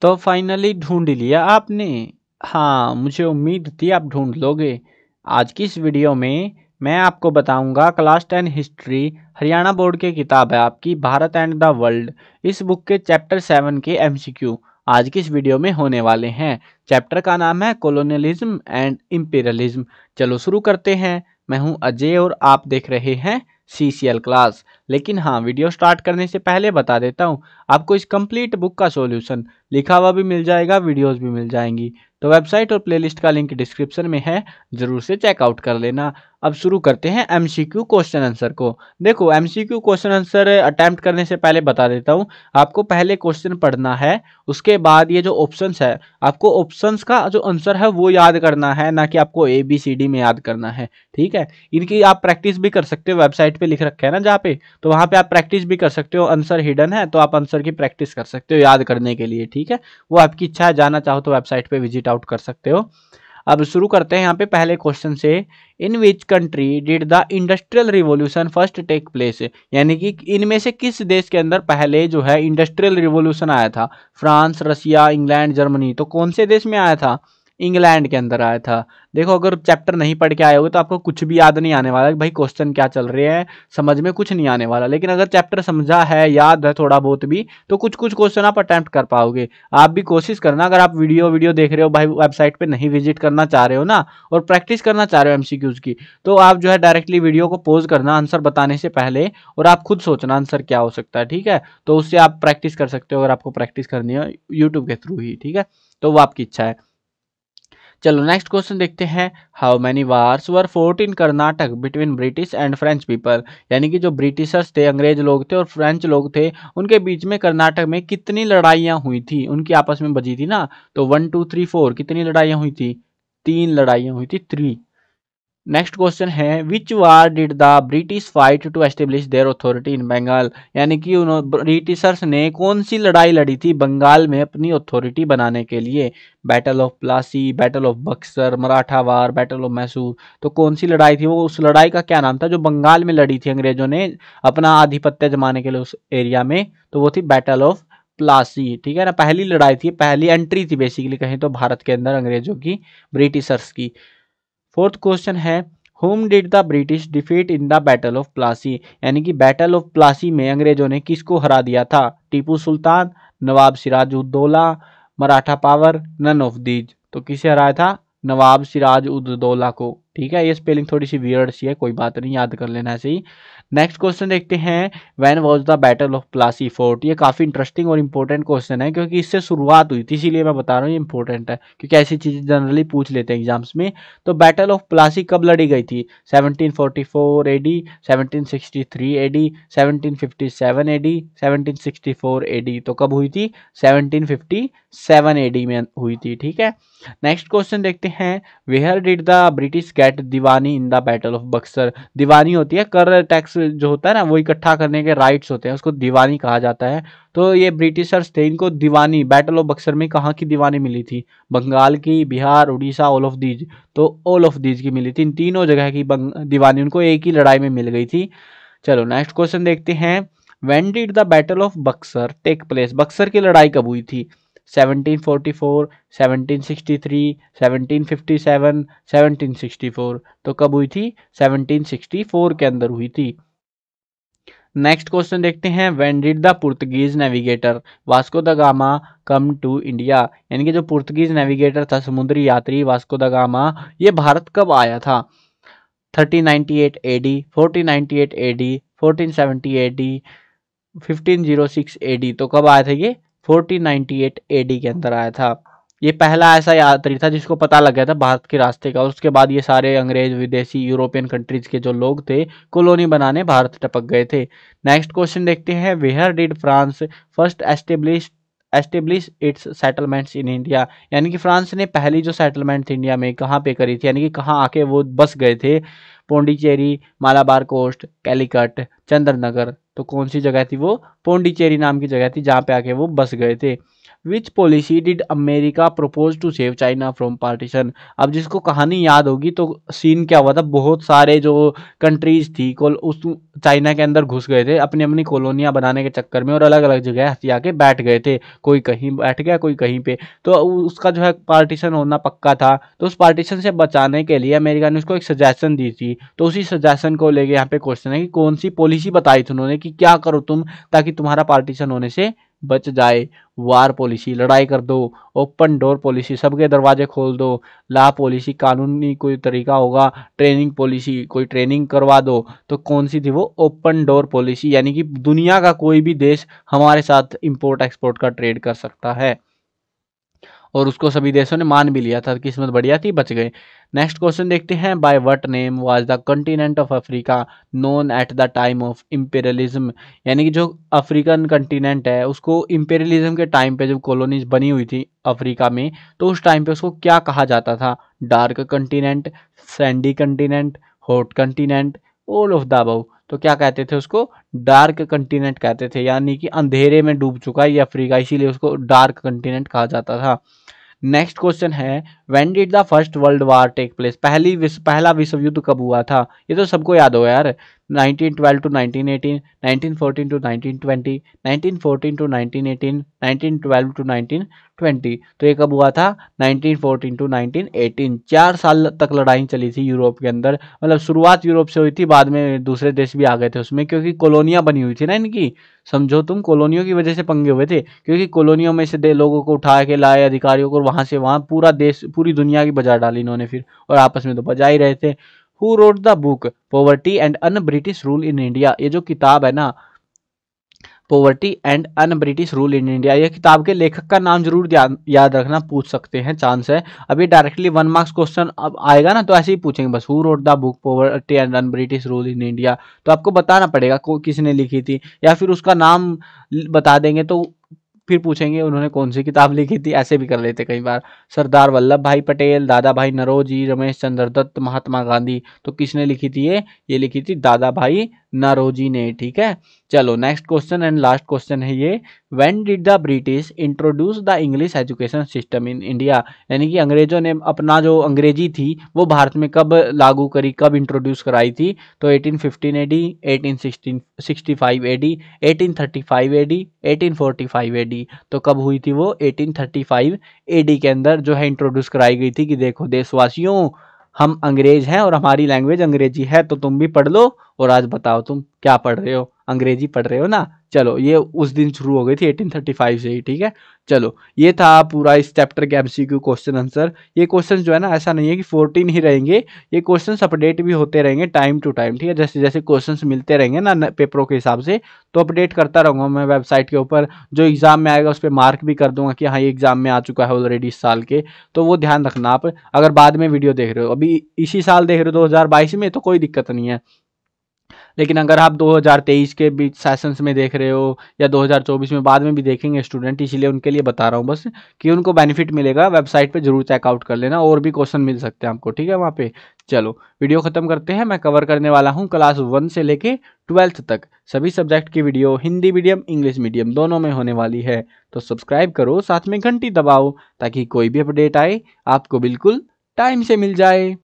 तो फाइनली ढूंढ लिया आपने। हाँ, मुझे उम्मीद थी आप ढूंढ लोगे। आज की इस वीडियो में मैं आपको बताऊंगा क्लास 10 हिस्ट्री हरियाणा बोर्ड की किताब है आपकी भारत एंड द वर्ल्ड। इस बुक के चैप्टर 7 के एमसीक्यू आज की इस वीडियो में होने वाले हैं। चैप्टर का नाम है कॉलोनियलिज्म एंड इंपीरियलिज्म। चलो शुरू करते हैं। मैं हूं अजय और आप देख रहे हैं सीसीएल क्लास। लेकिन हाँ, वीडियो स्टार्ट करने से पहले बता देता हूँ, आपको इस कंप्लीट बुक का सॉल्यूशन लिखा हुआ भी मिल जाएगा, वीडियोस भी मिल जाएंगी। तो वेबसाइट और प्लेलिस्ट का लिंक डिस्क्रिप्शन में है, जरूर से चेकआउट कर लेना। अब शुरू करते हैं एमसीक्यू क्वेश्चन आंसर को। देखो, एमसीक्यू क्वेश्चन आंसर अटेम्प्ट करने से पहले बता देता हूँ, आपको पहले क्वेश्चन पढ़ना है, उसके बाद ये जो ऑप्शंस है, आपको ऑप्शंस का जो आंसर है वो याद करना है, ना कि आपको ABCD में याद करना है। ठीक है, इनकी आप प्रैक्टिस भी कर सकते हो, वेबसाइट पे लिख रखा है ना जहाँ पे, तो वहाँ पे आप प्रैक्टिस भी कर सकते हो। आंसर हिडन है तो आप आंसर की प्रैक्टिस कर सकते हो याद करने के लिए। ठीक है, वो आपकी इच्छा है, जाना चाहो तो वेबसाइट पे विजिट आउट कर सकते हो। अब शुरू करते हैं यहाँ पे पहले क्वेश्चन से। In which country did the industrial revolution first take place, यानी कि इनमें से किस देश के अंदर पहले जो है इंडस्ट्रियल रिवॉल्यूशन आया था? फ्रांस, रसिया, इंग्लैंड, जर्मनी। तो कौन से देश में आया था? इंग्लैंड के अंदर आया था। देखो, अगर चैप्टर नहीं पढ़ के आए होगे तो आपको कुछ भी याद नहीं आने वाला कि भाई क्वेश्चन क्या चल रहे हैं, समझ में कुछ नहीं आने वाला। लेकिन अगर चैप्टर समझा है, याद है थोड़ा बहुत भी, तो कुछ कुछ क्वेश्चन आप अटेम्प्ट कर पाओगे। आप भी कोशिश करना, अगर आप वीडियो देख रहे हो भाई, वेबसाइट पे नहीं विजिट करना चाह रहे हो ना, और प्रैक्टिस करना चाह रहे हो एमसीक्यूज की, तो आप जो है डायरेक्टली वीडियो को पॉज करना आंसर बताने से पहले, और आप खुद सोचना आंसर क्या हो सकता है। ठीक है, तो उससे आप प्रैक्टिस कर सकते हो, अगर आपको प्रैक्टिस करनी है यूट्यूब के थ्रू ही। ठीक है, तो वो आपकी इच्छा है। चलो नेक्स्ट क्वेश्चन देखते हैं। How many wars were fort in Karnataka between British and French people, यानी कि जो ब्रिटिशर्स थे, अंग्रेज लोग थे, और फ्रेंच लोग थे, उनके बीच में कर्नाटक में कितनी लड़ाइयाँ हुई थी, उनकी आपस में बजी थी ना। तो 1 2 3 4 कितनी लड़ाइयाँ हुई थी? 3 लड़ाइयाँ हुई थी, 3। नेक्स्ट क्वेश्चन है, which war did the British fight to establish their authority in Bengal, यानी कि ब्रिटिशर्स ने कौन सी लड़ाई लड़ी थी बंगाल में अपनी अथॉरिटी बनाने के लिए? Battle of Plassey, battle of Buxar, Maratha war, battle of Mysore. तो कौन सी लड़ाई थी वो? उस लड़ाई का क्या नाम था जो बंगाल में लड़ी थी अंग्रेजों ने अपना आधिपत्य जमाने के लिए उस एरिया में? तो वो थी बैटल ऑफ प्लासी। ठीक है ना, पहली लड़ाई थी, पहली एंट्री थी बेसिकली कहें तो भारत के अंदर अंग्रेजों की, ब्रिटिशर्स की। फोर्थ क्वेश्चन है, home did the British defeat in the battle of Plassey, यानी कि बैटल ऑफ प्लासी में अंग्रेजों ने किसको हरा दिया था? टीपू सुल्तान, नवाब Sirajuddaulah, Maratha power, none of these. तो किसे हराया था? नवाब सिराज उद दौला को। ठीक है, ये स्पेलिंग थोड़ी सी वियर्ड सी है, कोई बात नहीं, याद कर लेना ऐसे ही। नेक्स्ट क्वेश्चन देखते हैं, when was the battle of Plassey fort. ये काफी इंटरेस्टिंग और इंपॉर्टेंट क्वेश्चन है, क्योंकि इससे शुरुआत हुई थी, इसीलिए मैं बता रहा हूँ ये इंपॉर्टेंट है, क्योंकि ऐसी चीजें जनरली पूछ लेते हैं एग्जाम्स में। तो बैटल ऑफ प्लासी कब लड़ी गई थी? 1744 एडी, 1763 एडी, 1757 एडी, 1764 एडी। तो कब हुई थी? 1757 एडी में हुई थी। ठीक है, नेक्स्ट क्वेश्चन देखते हैं, where did the British get Diwani in the battle of Buxar. Diwani होती है, कर टैक्स जो होता है ना, वो इकट्ठा करने के राइट्स होते हैं, उसको दीवानी कहा जाता है। तो ये ब्रिटिशर्स थे, इनको दीवानी बैटल ऑफ बक्सर में कहाँ की दीवानी मिली थी? बंगाल की, Bihar, Orissa, all of these. तो ऑल ऑफ दीज की मिली थी, इन तीनों जगह की दीवानी उनको एक ही लड़ाई में मिल गई थी। चलो नेक्स्ट क्वेश्चन देखते हैं, when did the battle of Buxar take place. Buxar की लड़ाई कब हुई थी? 1744, 1763, 1757, 1764। तो कब हुई थी? 1764 के अंदर हुई थी। नेक्स्ट क्वेश्चन देखते हैं, when did the Portuguese navigator Vasco da Gama come to India, यानी कि जो पुर्तगीज नेविगेटर था, समुद्री यात्री वास्को द गामा, ये भारत कब आया था? 1398 एडी, 1498 एडी, 1470 एडी, 1506 एडी। तो कब आया था ये? 1498 एडी के अंदर आया था। ये पहला ऐसा यात्री था जिसको पता लग गया था भारत के रास्ते का। उसके बाद ये सारे अंग्रेज, विदेशी, यूरोपियन कंट्रीज के जो लोग थे, कॉलोनी बनाने भारत टपक गए थे। नेक्स्ट क्वेश्चन देखते हैं, where did France first establish its settlements in India, यानी कि फ्रांस ने पहली जो सेटलमेंट इंडिया में कहाँ पे करी थी, यानी कि कहाँ आके वो बस गए थे, पौंडीचेरी, मालाबार कोस्ट, कैलीकट, चंद्रनगर। तो कौन सी जगह थी वो? पौंडीचेरी नाम की जगह थी जहाँ पे आके वो बस गए थे। Which policy did America propose to save China from partition? अब जिसको कहानी याद होगी तो सीन क्या हुआ था, बहुत सारे जो कंट्रीज थी उस चाइना के अंदर घुस गए थे अपनी अपनी कॉलोनियां बनाने के चक्कर में, और अलग अलग जगह हथिया के बैठ गए थे। कोई कहीं बैठ गया, कोई कहीं पे। तो उसका जो है पार्टीशन होना पक्का था। तो उस पार्टीशन से बचाने के लिए अमेरिका ने उसको एक सजेशन दी थी। तो उसी सजेशन को लेके यहाँ पे क्वेश्चन है कि कौन सी पॉलिसी बताई थी उन्होंने कि क्या करो तुम ताकि तुम्हारा पार्टीशन होने से बच जाए। वार पॉलिसी, लड़ाई कर दो। ओपन डोर पॉलिसी, सबके दरवाजे खोल दो। लॉ पॉलिसी, कानूनी कोई तरीका होगा। ट्रेनिंग पॉलिसी, कोई ट्रेनिंग करवा दो। तो कौन सी थी वो? ओपन डोर पॉलिसी, यानी कि दुनिया का कोई भी देश हमारे साथ इंपोर्ट एक्सपोर्ट का ट्रेड कर सकता है, और उसको सभी देशों ने मान भी लिया था। किस्मत बढ़िया थी, बच गए। नेक्स्ट क्वेश्चन देखते हैं। By what name was the continent of Africa known at the time of imperialism? यानी कि जो अफ्रीकन कंटिनेंट है उसको इंपेरियलिज्म के टाइम पे जब कॉलोनीज बनी हुई थी अफ्रीका में, तो उस टाइम पे उसको क्या कहा जाता था? Dark continent, Sandy continent, hot continent, all of the above. तो क्या कहते थे उसको? डार्क कंटिनेंट कहते थे, यानी कि अंधेरे में डूब चुका है ये अफ्रीका, इसीलिए उसको डार्क कंटिनेंट कहा जाता था। नेक्स्ट क्वेश्चन है। When did the first world war take place? पहला विश्व युद्ध कब हुआ था? ये तो सबको याद होगा यार। 1912 टू 1918, 1914 टू 1920, 1914 टू 1918, 1912 टू 1920। तो ये कब हुआ था? 1914 टू 1918। 4 साल तक लड़ाई चली थी यूरोप के अंदर। मतलब शुरुआत यूरोप से हुई थी, बाद में दूसरे देश भी आ गए थे उसमें, क्योंकि कॉलोनियां बनी हुई थी ना इनकी। समझो तुम, कॉलोनियों की वजह से पंगे हुए थे, क्योंकि कॉलोनियों में से लोगों को उठा के लाए अधिकारियों को, वहां से वहां पूरा देश पूरी दुनिया की बजा डाली इन्होंने फिर, और आपस में तो बजा ही रहे थे। Who wrote the book poverty and un British rule in India? ये जो किताब है ना, poverty and un British rule in India, ये किताब के लेखक का नाम जरूर याद रखना, पूछ सकते हैं, चांस है। अभी डायरेक्टली 1 मार्क्स क्वेश्चन अब आएगा ना तो ऐसे ही पूछेंगे बस, who wrote the book poverty and un British rule in India. तो आपको बताना पड़ेगा किसने लिखी थी, या फिर उसका नाम बता देंगे तो फिर पूछेंगे उन्होंने कौन सी किताब लिखी थी, ऐसे भी कर लेते कई बार। सरदार वल्लभ भाई पटेल, दादा भाई नौरोजी, रमेश चंद्र दत्त, महात्मा गांधी। तो किसने लिखी थी ये लिखी थी दादा भाई नौरोजी ने। ठीक है, चलो next question and last question है ये। When did the British introduce the English education system in India? यानी कि अंग्रेजों ने अपना जो अंग्रेजी थी वो भारत में कब लागू करी, कब इंट्रोड्यूस कराई थी? तो 1815 एडी, 1865 एडी, 1835 एडी, 1845 एडी। तो कब हुई थी वो? 1835 एडी के अंदर जो है इंट्रोड्यूस कराई गई थी कि देखो देशवासियों, हम अंग्रेज हैं और हमारी लैंग्वेज अंग्रेजी है, तो तुम भी पढ़ लो। और आज बताओ तुम क्या पढ़ रहे हो? अंग्रेजी पढ़ रहे हो ना। चलो ये उस दिन शुरू हो गई थी 1835 से ही। ठीक है, चलो ये था पूरा इस चैप्टर के एमसीक्यू क्वेश्चन आंसर। ये क्वेश्चन जो है ना, ऐसा नहीं है कि 14 ही रहेंगे, ये क्वेश्चन अपडेट भी होते रहेंगे टाइम टू टाइम। ठीक है, जैसे जैसे क्वेश्चन मिलते रहेंगे ना पेपरों के हिसाब से, तो अपडेट करता रहूँगा मैं वेबसाइट के ऊपर। जो एग्जाम में आएगा उस पर मार्क भी कर दूंगा कि हाँ ये एग्जाम में आ चुका है ऑलरेडी इस साल के। तो वो ध्यान रखना आप, अगर बाद में वीडियो देख रहे हो, अभी इसी साल देख रहे हो 2022 में, तो कोई दिक्कत नहीं है। लेकिन अगर आप 2023 के बीच सेशंस में देख रहे हो या 2024 में, बाद में भी देखेंगे स्टूडेंट, इसीलिए उनके लिए बता रहा हूँ बस कि उनको बेनिफिट मिलेगा। वेबसाइट पे जरूर चेकआउट कर लेना, और भी क्वेश्चन मिल सकते हैं आपको। ठीक है, वहाँ पे। चलो वीडियो खत्म करते हैं। मैं कवर करने वाला हूँ क्लास 1 से लेके 12th तक सभी सब्जेक्ट की video, Hindi medium English medium दोनों में होने वाली है। तो सब्सक्राइब करो, साथ में घंटी दबाओ, ताकि कोई भी अपडेट आए आपको बिल्कुल टाइम से मिल जाए।